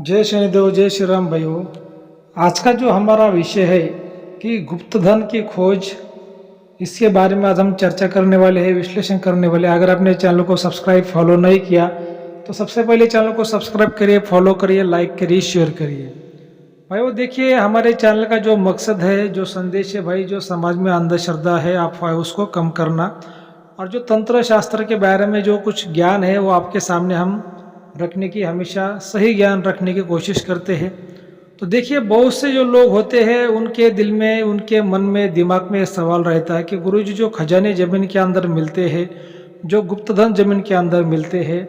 जय शनिदेव, जय श्री राम भाइयों। आज का जो हमारा विषय है कि गुप्त धन की खोज, इसके बारे में आज हम चर्चा करने वाले हैं, विश्लेषण करने वाले हैं। अगर आपने चैनल को सब्सक्राइब फॉलो नहीं किया तो सबसे पहले चैनल को सब्सक्राइब करिए, फॉलो करिए, लाइक करिए, शेयर करिए। भाइयों देखिए, हमारे चैनल का जो मकसद है, जो संदेश है भाई, जो समाज में अंधश्रद्धा है अफवाह, उसको कम करना, और जो तंत्र शास्त्र के बारे में जो कुछ ज्ञान है वो आपके सामने हम रखने की, हमेशा सही ज्ञान रखने की कोशिश करते हैं। तो देखिए, बहुत से जो लोग होते हैं उनके दिल में, उनके मन में, दिमाग में सवाल रहता है कि गुरुजी, जो खजाने जमीन के अंदर मिलते हैं, जो गुप्त धन जमीन के अंदर मिलते हैं,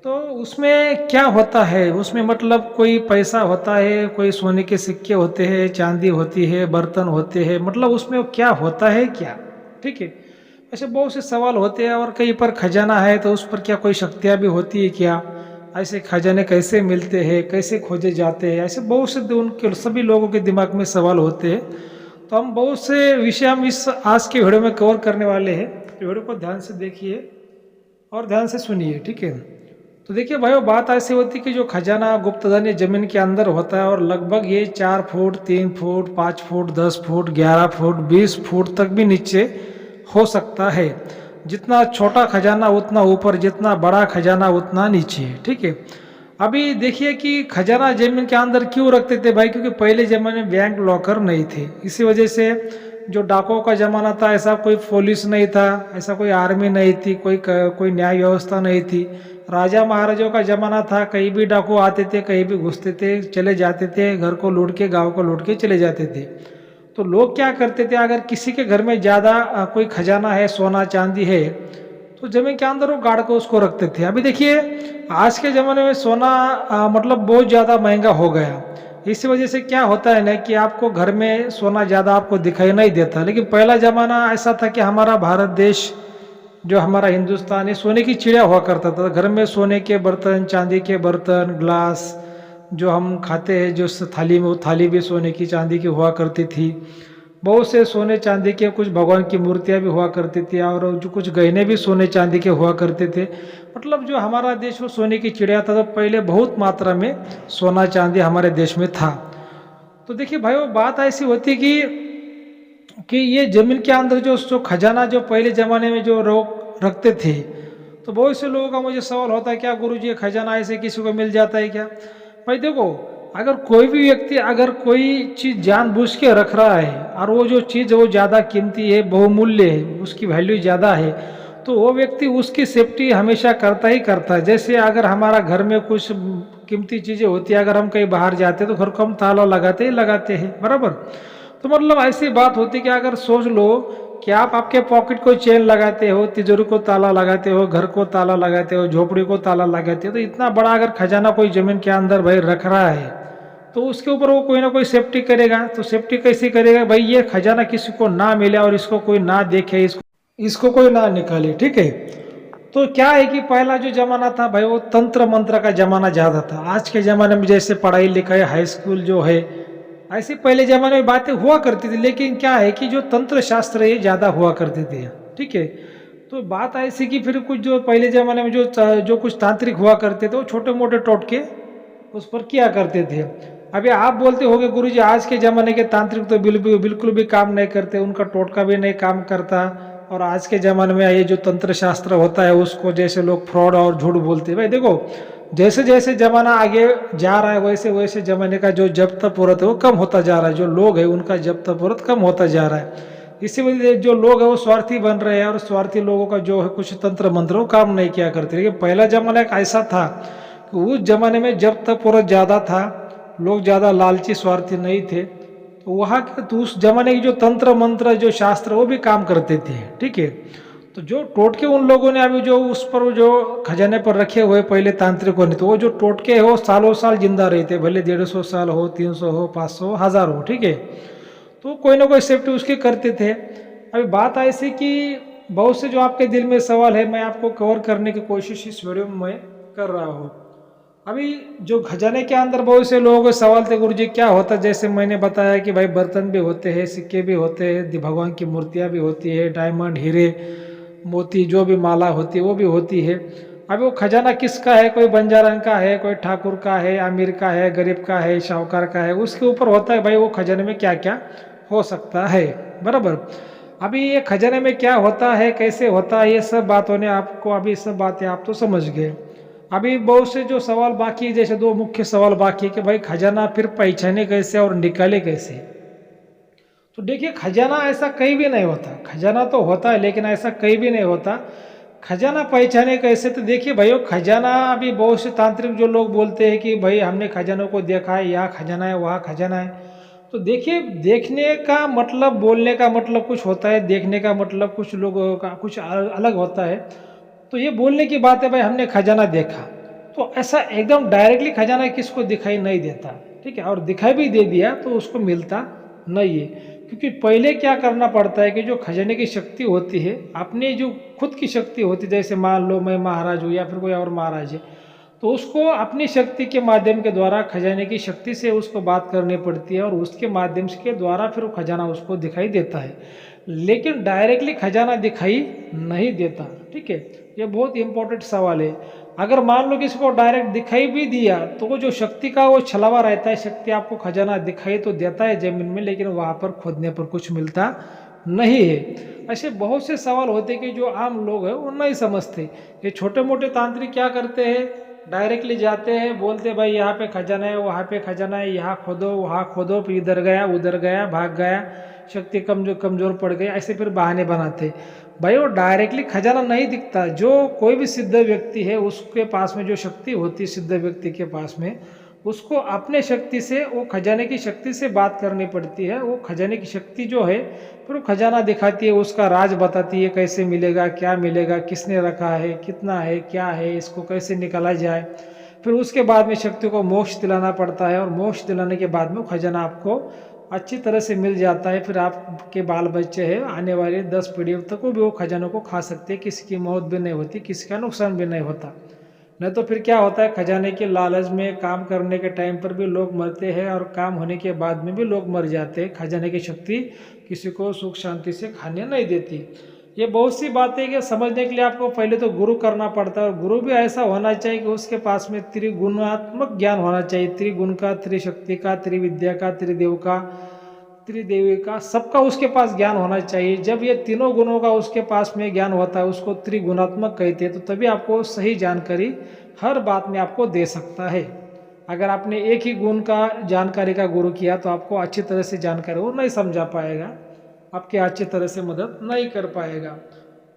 तो उसमें क्या होता है? उसमें मतलब कोई पैसा होता है, कोई सोने के सिक्के होते हैं, चांदी होती है, बर्तन होते हैं, मतलब उसमें क्या होता है क्या? ठीक है, ऐसे बहुत से सवाल होते हैं। और कहीं पर खजाना है तो उस पर क्या कोई शक्तियाँ भी होती है क्या? ऐसे खजाने कैसे मिलते हैं, कैसे खोजे जाते हैं? ऐसे बहुत से उनके सभी लोगों के दिमाग में सवाल होते हैं। तो हम बहुत से विषय हम इस आज के वीडियो में कवर करने वाले हैं। वीडियो को ध्यान से देखिए और ध्यान से सुनिए, ठीक है? तो देखिए भाइयों, बात ऐसी होती है कि जो खजाना गुप्त धन ये जमीन के अंदर होता है, और लगभग ये 4 foot, 3 foot, 5 foot, 10 foot, 11 foot, 20 foot तक भी नीचे हो सकता है। जितना छोटा खजाना उतना ऊपर, जितना बड़ा खजाना उतना नीचे, ठीक है? अभी देखिए कि खजाना जमीन के अंदर क्यों रखते थे भाई? क्योंकि पहले जमाने में बैंक लॉकर नहीं थे। इसी वजह से जो डाकुओं का जमाना था, ऐसा कोई पुलिस नहीं था, ऐसा कोई आर्मी नहीं थी, कोई न्याय व्यवस्था नहीं थी। राजा महाराजों का जमाना था, कहीं भी डाकू आते थे, कहीं भी घुसते थे, चले जाते थे, घर को लूट के, गांव को लूट के चले जाते थे। तो लोग क्या करते थे, अगर किसी के घर में ज़्यादा कोई खजाना है, सोना चांदी है, तो जमीन के अंदर वो गाड़ के उसको रखते थे। अभी देखिए, आज के ज़माने में सोना मतलब बहुत ज़्यादा महंगा हो गया। इसी वजह से क्या होता है ना कि आपको घर में सोना ज़्यादा आपको दिखाई नहीं देता। लेकिन पहला ज़माना ऐसा था कि हमारा भारत देश, जो हमारा हिंदुस्तान है, सोने की चिड़िया हुआ करता था। घर में सोने के बर्तन, चांदी के बर्तन, ग्लास, जो हम खाते हैं, जो थाली में, वो थाली भी सोने की चांदी की हुआ करती थी। बहुत से सोने चांदी के कुछ भगवान की मूर्तियां भी हुआ करती थी, और जो कुछ गहने भी सोने चांदी के हुआ करते थे। मतलब जो हमारा देश वो सोने की चिड़िया था। तो पहले बहुत मात्रा में सोना चांदी हमारे देश में था। तो देखिए भाई, वो बात ऐसी होती कि ये जमीन के अंदर जो खजाना जो पहले ज़माने में जो लोग रखते थे, तो बहुत से लोगों का मुझे सवाल होता है, क्या गुरुजी ये खजाना ऐसे किसी को मिल जाता है क्या? भाई देखो, अगर कोई भी व्यक्ति अगर कोई चीज़ जानबूझ के रख रहा है, और वो जो चीज़ वो ज़्यादा कीमती है, बहुमूल्य है, उसकी वैल्यू ज़्यादा है, तो वो व्यक्ति उसकी सेफ्टी हमेशा करता ही करता है। जैसे अगर हमारा घर में कुछ कीमती चीज़ें होती है, अगर हम कहीं बाहर जाते हैं तो घर को हम ताला लगाते ही लगाते हैं, बराबर? तो मतलब ऐसी बात होती है कि अगर सोच लो कि आप आपके पॉकेट को चेन लगाते हो, तिजोरी को ताला लगाते हो, घर को ताला लगाते हो, झोपड़ी को ताला लगाते हो, तो इतना बड़ा अगर खजाना कोई जमीन के अंदर भाई रख रहा है, तो उसके ऊपर वो कोई ना कोई सेफ्टी करेगा। तो सेफ्टी कैसे करेगा भाई? ये खजाना किसी को ना मिले और इसको कोई ना देखे, इसको कोई ना निकाले, ठीक है? तो क्या है कि पहला जो जमाना था भाई, वो तंत्र मंत्र का जमाना ज्यादा था। आज के जमाने में जैसे पढ़ाई लिखाई, हाई स्कूल जो है, ऐसे पहले जमाने में बातें हुआ करती थी। लेकिन क्या है कि जो तंत्र शास्त्र ये ज्यादा हुआ करते थे, ठीक है? तो बात ऐसी कि फिर कुछ जो पहले जमाने में जो कुछ तांत्रिक हुआ करते थे, वो छोटे मोटे टोटके उस पर किया करते थे। अभी आप बोलते होगे गुरुजी, आज के ज़माने के तांत्रिक तो बिल्कुल भी काम नहीं करते, उनका टोटका भी नहीं काम करता। और आज के ज़माने में ये जो तंत्र शास्त्र होता है, उसको जैसे लोग फ्रॉड और झूठ बोलते हैं। भाई देखो, जैसे जैसे ज़माना आगे जा रहा है, वैसे वैसे ज़माने का जो जब तक है वो कम होता जा रहा है। जो लोग है उनका जब तक कम होता जा रहा है। इसी वजह से जो लोग है वो स्वार्थी बन रहे हैं, और स्वार्थी लोगों का जो है कुछ तंत्र मंत्र वो काम नहीं किया करते। लेकिन पहला जमाना एक ऐसा था, उस जमाने में जब तक पूरा ज़्यादा था, लोग ज़्यादा लालची स्वार्थी नहीं थे, तो वहाँ के तो उस जमाने की जो तंत्र मंत्र, जो शास्त्र, वो भी काम करते थे, ठीक है? तो जो टोटके उन लोगों ने अभी जो उस पर जो खजाने पर रखे हुए पहले तांत्रिकों ने, तो वो जो टोटके हो सालों साल जिंदा रहते, भले 150 साल हो, 300 हो, 500 1000 हो, ठीक है? तो कोई ना कोई सेफ्टी उसके करते थे। अभी बात ऐसी कि बहुत से जो आपके दिल में सवाल है, मैं आपको कवर करने की कोशिश इस वीडियो में मैं कर रहा हूँ। अभी जो खजाने के अंदर बहुत से लोगों के सवाल थे, गुरुजी क्या होता है? जैसे मैंने बताया कि भाई बर्तन भी होते हैं, सिक्के भी होते हैं, भगवान की मूर्तियाँ भी होती है, डायमंड, हीरे, मोती, जो भी माला होती है वो भी होती है। अभी वो खजाना किसका है, कोई बंजारन का है, कोई ठाकुर का है, अमीर का है, गरीब का है, शाहूकार का है, उसके ऊपर होता है भाई वो खजाने में क्या क्या हो सकता है। बराबर। अभी ये खजाने में क्या होता है, कैसे होता है, ये सब बातों ने आपको, अभी सब बातें आप तो समझ गए। अभी बहुत से जो सवाल बाकी है, जैसे दो मुख्य सवाल बाकी है कि भाई खजाना फिर पहचाने कैसे और निकाले कैसे। तो देखिए खजाना ऐसा कहीं भी नहीं होता, खजाना तो होता है लेकिन ऐसा कहीं भी नहीं होता। खजाना पहचाने कैसे, तो देखिए भाइयों खजाना, अभी बहुत से तांत्रिक जो लोग बोलते हैं कि भाई हमने खजानों को देखा है, यहाँ खजाना है वहाँ खजाना है। तो देखिए देखने का मतलब, बोलने का मतलब कुछ होता है, देखने का मतलब कुछ लोगों का कुछ अलग होता है। तो ये बोलने की बात है भाई हमने खजाना देखा, तो ऐसा एकदम डायरेक्टली खजाना किसको दिखाई नहीं देता, ठीक है। और दिखाई भी दे दिया तो उसको मिलता नहीं है, क्योंकि पहले क्या करना पड़ता है कि जो खजाने की शक्ति होती है, अपनी जो खुद की शक्ति होती है, जैसे मान लो मैं महाराज हूँ या फिर कोई और महाराज है, तो उसको अपनी शक्ति के माध्यम के द्वारा, खजाने की शक्ति से उसको बात करनी पड़ती है और उसके माध्यम से के द्वारा फिर वो खजाना उसको दिखाई देता है, लेकिन डायरेक्टली खजाना दिखाई नहीं देता, ठीक है। ये बहुत इंपॉर्टेंट सवाल है। अगर मान लो किसी को डायरेक्ट दिखाई भी दिया तो वो जो शक्ति का वो छलावा रहता है, शक्ति आपको खजाना दिखाई तो देता है जमीन में, लेकिन वहाँ पर खोदने पर कुछ मिलता नहीं है। ऐसे बहुत से सवाल होते कि जो आम लोग हैं वो नहीं समझते। ये छोटे मोटे तांत्रिक क्या करते हैं, डायरेक्टली जाते हैं, बोलते भाई यहाँ पे खजाना है, वहाँ पे खजाना है, यहाँ खोदो वहाँ खोदो, फिर इधर गया उधर गया भाग गया, शक्ति कमजोर कमजोर पड़ गई, ऐसे फिर बहाने बनाते। भाई वो डायरेक्टली खजाना नहीं दिखता। जो कोई भी सिद्ध व्यक्ति है उसके पास में जो शक्ति होती है सिद्ध व्यक्ति के पास में, उसको अपने शक्ति से, वो खजाने की शक्ति से बात करनी पड़ती है। वो खजाने की शक्ति जो है फिर वो खजाना दिखाती है, उसका राज बताती है, कैसे मिलेगा, क्या मिलेगा, किसने रखा है, कितना है, क्या है, इसको कैसे निकाला जाए। फिर उसके बाद में शक्ति को मोक्ष दिलाना पड़ता है और मोक्ष दिलाने के बाद में खजाना आपको अच्छी तरह से मिल जाता है। फिर आपके बाल बच्चे हैं आने वाले 10 पीढ़ियों तक वो भी वो खजानों को खा सकते हैं, किसी की मौत भी नहीं होती, किसी का नुकसान भी नहीं होता। नहीं तो फिर क्या होता है, खजाने के लालच में काम करने के टाइम पर भी लोग मरते हैं और काम होने के बाद में भी लोग मर जाते हैं। खजाने की शक्ति किसी को सुख शांति से खाने नहीं देती। ये बहुत सी बातें कि समझने के लिए आपको पहले तो गुरु करना पड़ता है, और गुरु भी ऐसा होना चाहिए कि उसके पास में त्रिगुणात्मक ज्ञान होना चाहिए, त्रिगुण का, त्रिशक्ति का, त्रिविद्या का, त्रिदेव का, त्रिदेवी का, सबका उसके पास ज्ञान होना चाहिए। जब ये तीनों गुणों का उसके पास में ज्ञान होता है, उसको त्रिगुणात्मक कहते हैं, तो तभी आपको सही जानकारी हर बात में आपको दे सकता है। अगर आपने एक ही गुण का जानकारी का गुरु किया तो आपको अच्छी तरह से जानकारी वो नहीं समझा पाएगा, आपके अच्छी तरह से मदद नहीं कर पाएगा।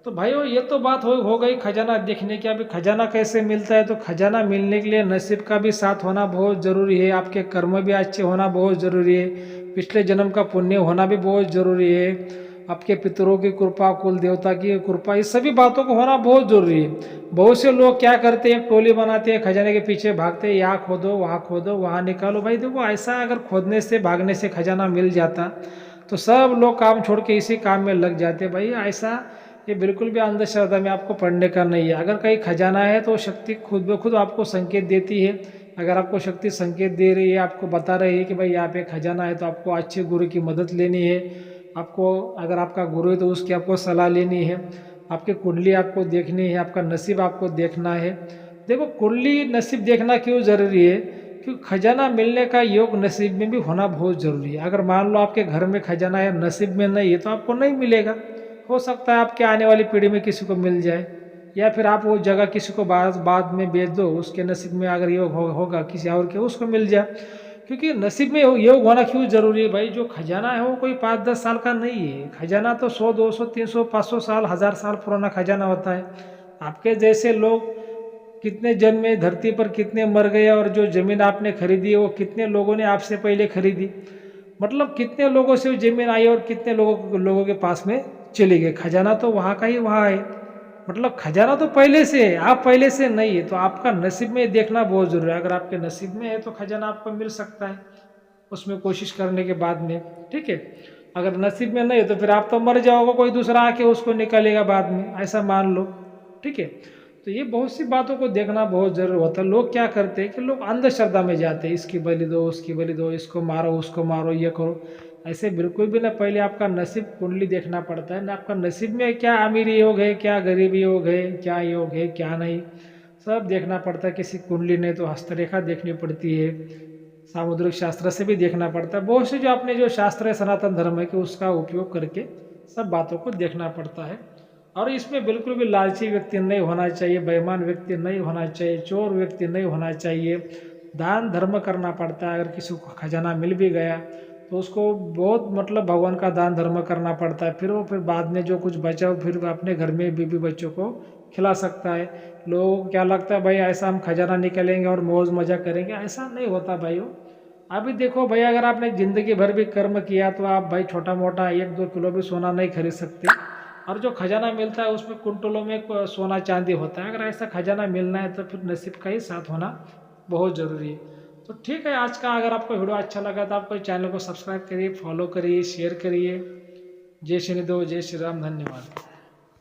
तो भाइयों ये तो बात हो गई खजाना देखने की। अभी खजाना कैसे मिलता है, तो खजाना मिलने के लिए नसीब का भी साथ होना बहुत ज़रूरी है, आपके कर्म भी अच्छे होना बहुत ज़रूरी है, पिछले जन्म का पुण्य होना भी बहुत ज़रूरी है, आपके पितरों की कृपा, कुल देवता की कृपा, इस सभी बातों को होना बहुत ज़रूरी है। बहुत से लोग क्या करते हैं, टोली बनाते हैं, खजाने के पीछे भागते हैं, यहाँ खोदो वहाँ निकालो। भाई देखो ऐसा अगर खोदने से भागने से खजाना मिल जाता तो सब लोग काम छोड़ के इसी काम में लग जाते। भाई ऐसा ये बिल्कुल भी अंधश्रद्धा में आपको पढ़ने का नहीं है। अगर कहीं खजाना है तो शक्ति खुद ब खुद आपको संकेत देती है। अगर आपको शक्ति संकेत दे रही है, आपको बता रही है कि भाई यहाँ पे खजाना है, तो आपको अच्छे गुरु की मदद लेनी है। आपको अगर आपका गुरु है तो उसकी आपको सलाह लेनी है, आपकी कुंडली आपको देखनी है, आपका नसीब आपको देखना है। देखो कुंडली नसीब देखना क्यों ज़रूरी है, क्योंकि खजाना मिलने का योग नसीब में भी होना बहुत ज़रूरी है। अगर मान लो आपके घर में खजाना है, नसीब में नहीं है, तो आपको नहीं मिलेगा। हो सकता है आपके आने वाली पीढ़ी में किसी को मिल जाए, या फिर आप वो जगह किसी को बाद में बेच दो, उसके नसीब में अगर योग होगा किसी और के, उसको मिल जाए। क्योंकि नसीब में योग होना क्यों जरूरी है भाई, जो खजाना है वो कोई 5-10 साल का नहीं है। खजाना तो 100, 200, 300, 500 साल, 1000 साल पुराना खजाना होता है। आपके जैसे लोग कितने जन्म में धरती पर कितने मर गए, और जो जमीन आपने खरीदी है वो कितने लोगों ने आपसे पहले खरीदी, मतलब कितने लोगों से वो जमीन आई और कितने लोगों के पास में चली गई। खजाना तो वहाँ का ही वहाँ है, मतलब खजाना तो पहले से है, आप पहले से नहीं है। तो आपका नसीब में देखना बहुत जरूरी है। अगर आपके नसीब में है तो खजाना आपको मिल सकता है, उसमें कोशिश करने के बाद में, ठीक है। अगर नसीब में नहीं है तो फिर आप तो मर जाओगे, कोई दूसरा आके उसको निकालेगा बाद में, ऐसा मान लो, ठीक है। तो ये बहुत सी बातों को देखना बहुत जरूरी होता है। लोग क्या करते हैं कि लोग अंधश्रद्धा में जाते हैं, इसकी बलि दो, उसकी बलि दो, इसको मारो, उसको मारो, ये करो। ऐसे बिल्कुल भी ना, पहले आपका नसीब कुंडली देखना पड़ता है ना, आपका नसीब में क्या अमीरी योग है, क्या गरीबी योग है, क्या योग है क्या नहीं। सब देखना पड़ता है। किसी कुंडली नहीं तो हस्तरेखा देखनी पड़ती है, सामुद्रिक शास्त्र से भी देखना पड़ता है। बहुत से जो अपने जो शास्त्र है सनातन धर्म है कि उसका उपयोग करके सब बातों को देखना पड़ता है। और इसमें बिल्कुल भी लालची व्यक्ति नहीं होना चाहिए, बेईमान व्यक्ति नहीं होना चाहिए, चोर व्यक्ति नहीं होना चाहिए। दान धर्म करना पड़ता है। अगर किसी को खजाना मिल भी गया तो उसको बहुत मतलब भगवान का दान धर्म करना पड़ता है। फिर बाद में जो कुछ बचा हो फिर अपने घर में बीबी बच्चों को खिला सकता है। लोगों को क्या लगता है भाई ऐसा हम खजाना निकालेंगे और मौज मजा करेंगे, ऐसा नहीं होता भाइयों। अभी देखो भाई, अगर आपने जिंदगी भर भी कर्म किया तो आप भाई छोटा मोटा 1-2 किलो भी सोना नहीं खरीद सकते। और जो खजाना मिलता है उसमें कुंटलों में सोना चांदी होता है। अगर ऐसा खजाना मिलना है तो फिर नसीब का ही साथ होना बहुत ज़रूरी है। तो ठीक है, आज का अगर आपको वीडियो अच्छा लगा तो आपको चैनल को सब्सक्राइब करिए, फॉलो करिए, शेयर करिए। जय श्री देव, जय श्री राम, धन्यवाद।